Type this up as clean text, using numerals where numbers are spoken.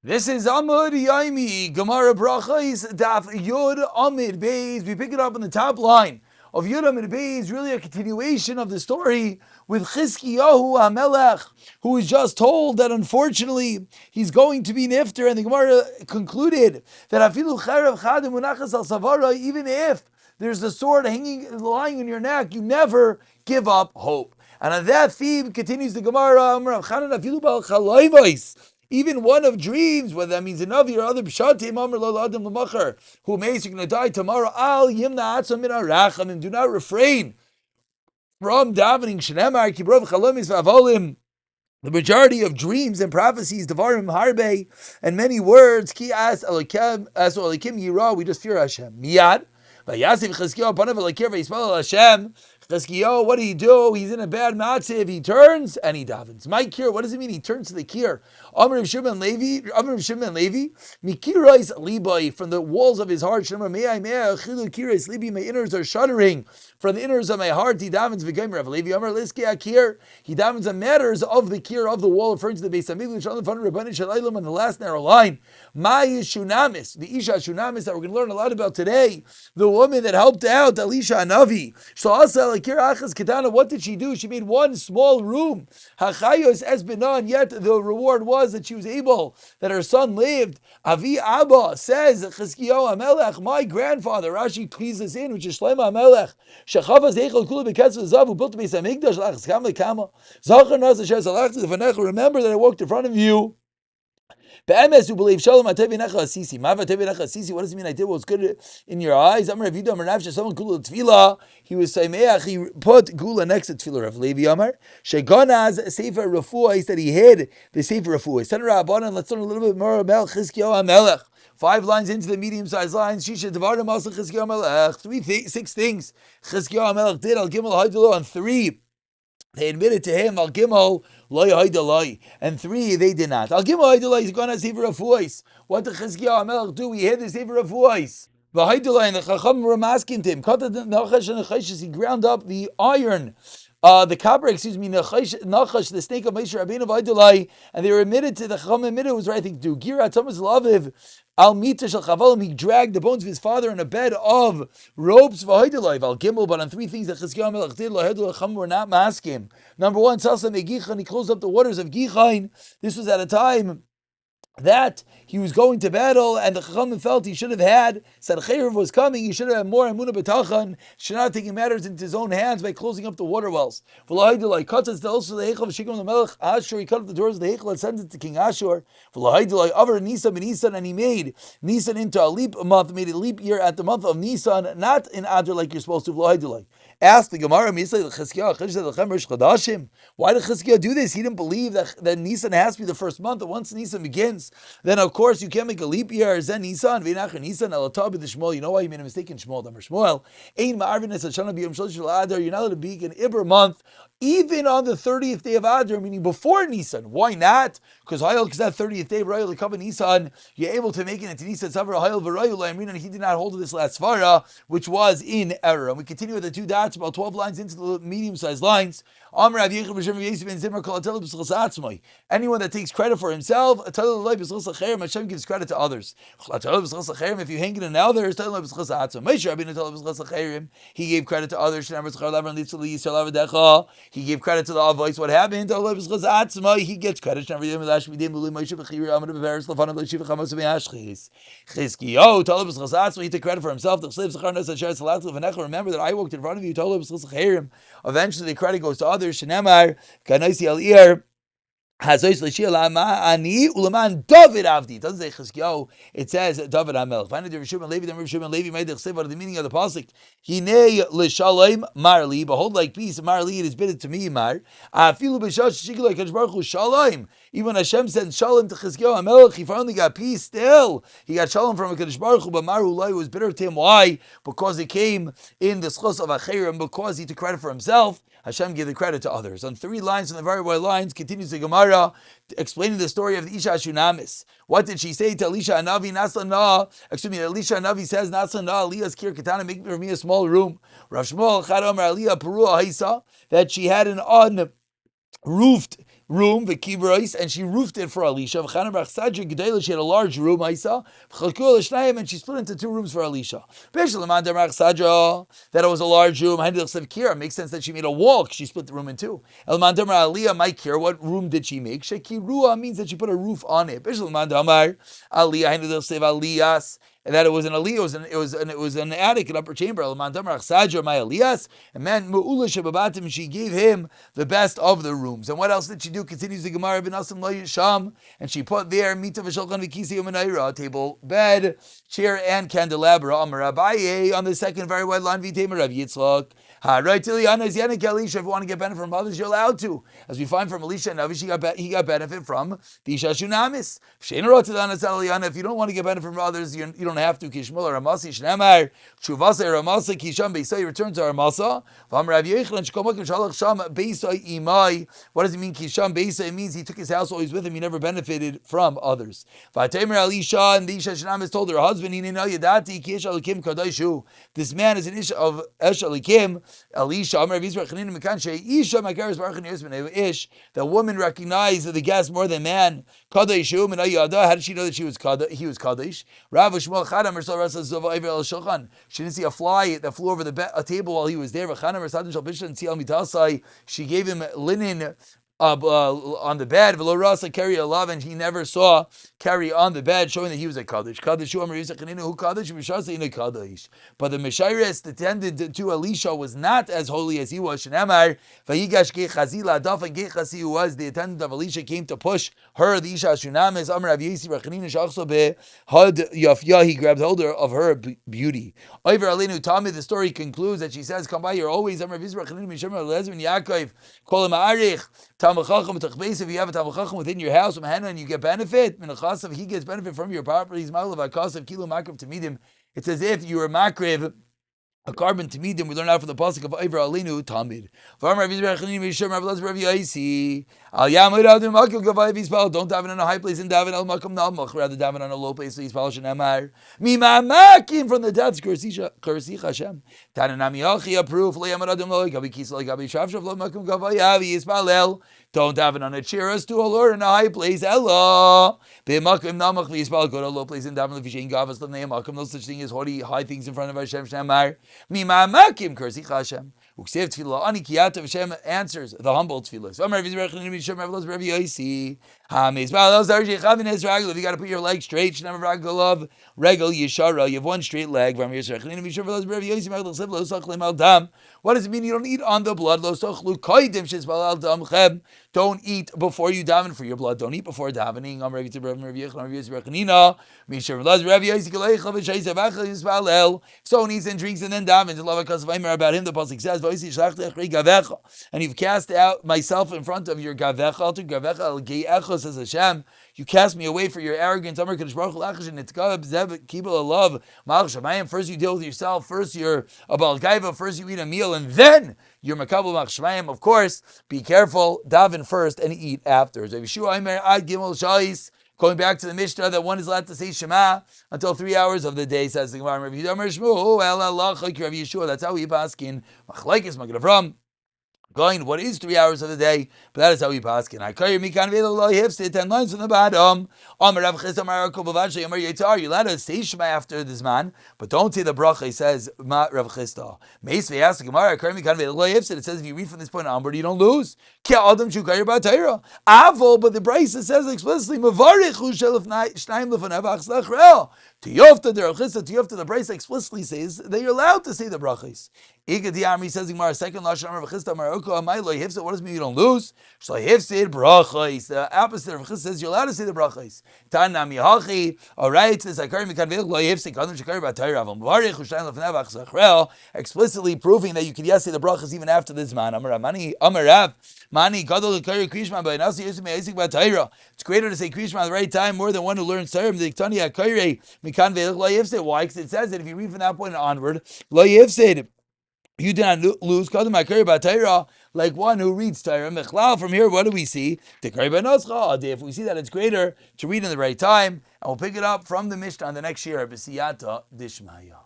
This is Amud Yomi, Gemara Berachos Daf Yud Amud Beis. We pick it up on the top line of Yud Amud Beis, really a continuation of the story with Chizkiyahu HaMelech, who was just told that unfortunately he's going to be nifter, and the Gemara concluded that Afilu Cherev Chadim Munachas Al Savara, even if there's a sword lying in your neck, you never give up hope. And on that theme continues the Gemara, even one of dreams, whether that means a Navi or other Pshatim, who may you're going to die tomorrow, Al Yimna Atzam Min Aracham, do not refrain from davening Shnemar Kibrov Chalomis Vavolim. The majority of dreams and prophecies, Devarim Harbe, and many words, Ki As Elikim Yira, we just fear Hashem. Miyad. Vayasiv Chizkiyahu Panav Elikir Vayismal Hashem. Chizkiyahu, what do you do? He's in a bad matziv. He turns and he davens. My kir, what does it mean? He turns to the kir. Amr of Shimon Levi, Mikirais Libai, from the walls of his heart. Shemar Mei Chilu Kirais Libi, my inners are shuddering. From the inners of my heart, he davens v'gayim Rav Levi. Amr Liski Akir, he davens on matters of the kir of the wall, referring to the Beis Hamikdash on the front of Rabbani Shalaylam on the last narrow line. Ma Yishunamis, the Isha Shunamis that we're going to learn a lot about today. The woman that helped out Elisha Hanavi. What did she do? She made one small room. Hachayos esbenan. Yet the reward was that she was able, that her son lived. Avi Abba says Chizkiyahu HaMelech, my grandfather. Rashi clues us in, which is Shlomo HaMelech. Shechavas eichel kula b'ketz v'zav who built the Beis Hamikdash lachas kama kama. Zachar nas asher salachti lefanecha. Remember that I walked in front of you. Be'emes who believe Shalom Atevi Necha Asisi. Mav Atevi Necha Asisi. What does it mean? I did what was good in your eyes. Amar Rav Yudah Amar Nafshe someone Gula Tefillah. He was Sameach. He put Gula next to Tefillah. Rav Levi Amar Shegonaz Sefer Refuah. He said he hid the Sefer Refuah. Send Rabbanan. Let's learn a little bit more about Chizkiyahu HaMelech. 5 lines into the medium-sized lines. Shisha Devarim Asal Chizkiyahu HaMelech. 6 things Chizkiyahu HaMelech did. Al Gimel Haidulu on 3. They admitted to him, Al Gimel, Loi Haidalai. And 3, they did not. Al Gimel Haidalai is going to Sefer of voice. What did Chizkiyahu HaMelech do? He hid the Sefer of voice. The Haidalai and the Chacham were masking to him. He ground up the iron. The copper, Nachash, the snake of Moshe Rabbeinu of Haidalai, and they were admitted to the Chacham admitted it was the right thing to do. Gira Thomas Laviv. Al Mita Shel Chavalim, he dragged the bones of his father in a bed of ropes. V'hoidolai Al Gimel, but on 3 things that Chizkiyahu HaMelech did, Lahedul Chacham were not masking. Number 1, Salsa Megichain, he closed up the waters of Gichain. This was at a time that he was going to battle, and the Chachamim felt he should have had, said Chayrev was coming, he should have had more Emunah B'tachan, should not taking matters into his own hands by closing up the water wells. He cut up the doors of the Heichel and sent it to King Ashur. And he made Nisan into a leap month, made a leap year at the month of Nisan, not in Adar like you're supposed to. Asked the Gemara, why did Chizkiyahu do this? He didn't believe that Nisan has to be the first month, that once Nisan begins, then of course you can't make a leap year. Zen Nisan, V'nachar Nisan, Elatabi the Shmuel. You know why you made a mistake in Shmuel? Damar Shmuel. Ein ma'arvin es Hashana b'yom shlosh shel Adar. You're not allowed to be an Iber month, even on the 30th day of Adar, meaning before Nisan. Why not? Because that 30th day of Rayel Lekav Nisan, you're able to make it into Nisan Savar Hayel V'Rayel La'amrin, and he did not hold to this last svara, which was in error. And we continue with the 2 dots, about 12 lines into the medium-sized lines. Anyone that takes credit for himself, Hashem gives credit to others. If you hang it in others, he gave credit to others. He gave credit to the Avos. What happened? He gets credit. He took credit for himself. Remember that I walked in front of you. Eventually the credit goes to others. Shenemar, Kanaisi Al-Ir, Hazois Ani Ulaman David Avdi. It doesn't say Chizkiyahu, it says David HaMelech. Finally, Rav Shimon Levi, then Rav Shimon Levi made the chsev out of the meaning of the pasuk. Hinei l'shalom marli, behold like peace, marli it is bidden to me, mar. Afilu b'shash shigla kadosh baruch hu shalom. Even when Hashem said shalom to Chizkiyahu HaMelech, he finally got peace. Still, he got shalom from Kadosh Baruch Hu, but maru ulai was bitter to him. Why? Because it came in the schos of acherim, because he took credit for himself. Hashem gave the credit to others. On 3 lines, on the very wide lines, continues the Gemara explaining the story of the Isha Shunamis. What did she say to Elisha Hanavi? Elisha Hanavi says, Naslana, Aliyah's kir katana, make for me a small room. Rav Shmuel Chad Amar Aliyah Perua Haisa, that she had an unroofed room, v'kibrois, and she roofed it for Elisha. V'chana Berachos 10b, she had a large room, Isa, and she split into 2 rooms for Elisha. That it was a large room. It makes sense that she made a wall, because she split the room in 2. What room did she make? Shekirua means that she put a roof on it. And that it was an aliyah, it was an attic, an upper chamber. And man, she gave him the best of the rooms. And what else did she do? Continues the Gemara, and she put there a table, bed, chair, and candelabra. On the second very wide line, if you want to get benefit from others, you're allowed to. As we find from Elisha and Navi, he got benefit from the Isha Shunamis. If you don't want to get benefit from others, you don't have to. Kishmul or Ramasi Shnemar, Shuvasa Ramasa Kisham Beisai, return to Ramasa. What does it mean, Kisham Beisai? It means he took his house always with him, he never benefited from others. Vatemer Elisha, and the Isha Shunamis told her husband, this man is an Isha of Esha Likim. Elisha, the woman recognized the guest more than man. How did she know that he was Kaddish? She didn't see a fly that flew over a table while he was there. She gave him linen on the bed, carry a love, and he never saw carry on the bed, showing that he was a kaddish. But the Meshayres attended to Elisha was not as holy as he was. Who was the attendant of Elisha, came to push her, the Isha Shunamis. He grabbed hold of her beauty. The story concludes that she says, "Come by, you're always." If you have a Talmud Chacham within your house, and you get benefit, he gets benefit from your properties. It's as if you were makriv a carbon to meet them. We learn out from the pasuk of Iver Alinu Tamid. Don't daven on a high place and daven al makom nalmach. Rather daven on a low place. So he's palish and emar. Mimamakim from the depths. Kursi Hashem. Tananami Achi a proof. Le'amaradim lo gabi kisla gabi shavshav lo makom gavayavi ispalel. Don't daven on a chair, a stool, or in a high place. Ella. Be'makim nalmach v'yispal. Go to a low place and daven l'fishein gavas l'nei makom. No such thing as high things in front of Hashem. Shemar. Mimamakim Kursi Hashem. Uksiv tefillah ani kiyata Hashem answers the humble tefillah. If you got to put your leg straight, regel yishara. You have one straight leg. What does it mean? You don't eat on the blood. Don't eat before you daven for your blood. Don't eat before davening. So eats and drinks and then davens. About him, the pasuk says, and you've cast out myself in front of your gavecha. To gavecha says Hashem, you cast me away for your arrogance. First you deal with yourself. First you're a Baal Gaiva. First you eat a meal, and then you're makabel machshmayim. Of course, be careful. Daven first and eat after. Going back to the Mishnah, that one is allowed to say Shema until 3 hours of the day, says the Gemara. Rav Yeshua, that's how we paskin. Machlekes Magen Avram. Going, what is 3 hours of the day? But that is how we paskin. 10 lines from the bottom. You're allowed to say Shema after this man, but don't say the bracha. He says, Rav Chisda. It says if you read from this point onward, you don't lose. But the Brisa says explicitly, Tiyofta, the Brisa explicitly says that you're allowed to say the brachas. Says Gemara, second lashon Rav Chisda Maroko, what does it mean you don't lose? Brachas. The opposite of Chisda says you're allowed to say the brachas. Tanam Yahachi, alright, says explicitly proving that you can say the brachas even after this man. Amarav, Mani, Gadol Krishma, but it's greater to say Krishma at the right time more than one who learns Torah. Why? Because it says that if you read from that point onward, Lo Yifsid, you do not lose like one who reads Torah. From here, what do we see? If we see that it's greater to read in the right time, and we'll pick it up from the Mishnah on the next year. B'siyata Dishmaya.